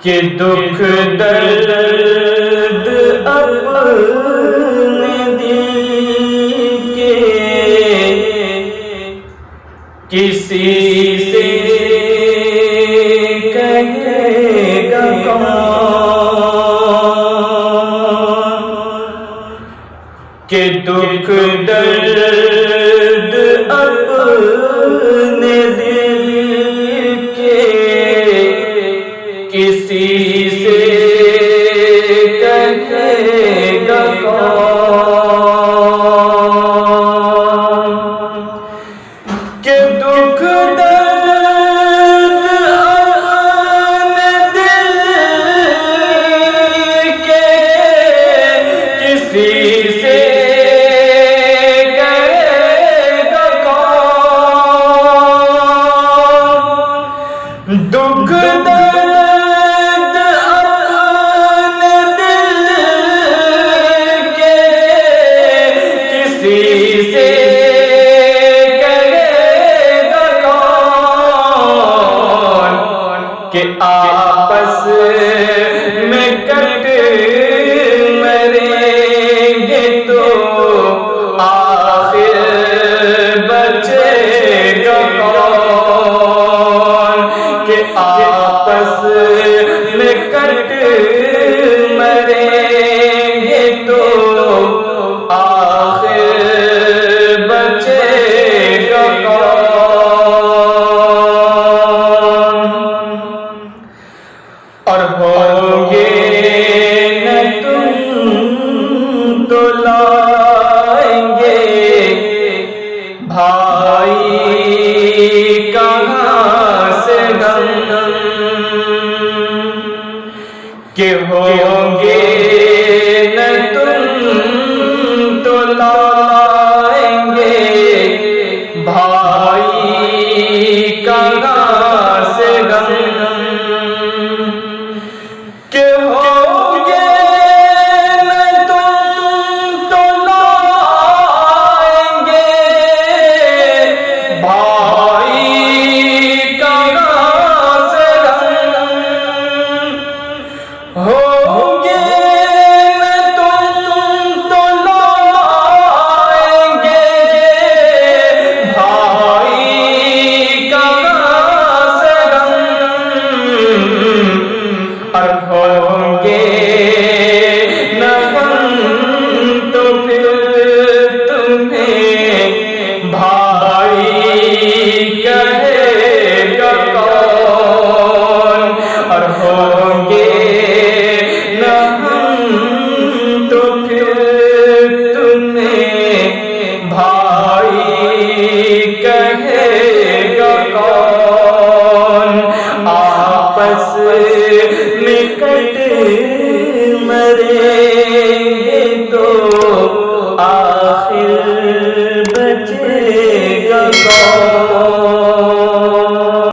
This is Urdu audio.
کہ دکھ درد اپنے دل کے کسی سے کہے گا کون، کہ دکھ درد اپنے دل کے کسی سے کہے گا کون، کہ دکھ درد اپنے دل کے کسی سے دکھ درد اپنے دل کے کسی سے کہے گا کون، کہ آپس میں کٹ مریں گے تو آخر بچے گا کون، کہ آپس میں کٹ مریں گے تو آخر بچے گا کون، اور ہوں گے نہ تم تو لائیں گے بھائی کہاں سے غم، کہ ہوں گے نہ تم تو لائیں گے بھائی کہاں سے غم، کہ ہوں گے نہ تم تو لائیں گے بھائی کہاں سے غم، ہوں گے نہ تم تو لائیں گے بھائی کہاں سے غم، اور ہوں گے نہ غم تو پھر تمہیں بھائی کہے گا کون، اور ہوں گے نہ غم تو پھر تمہیں بھائی کہے گا کون، آپس میں کٹ مریں گے تو آخر بچے گا کون۔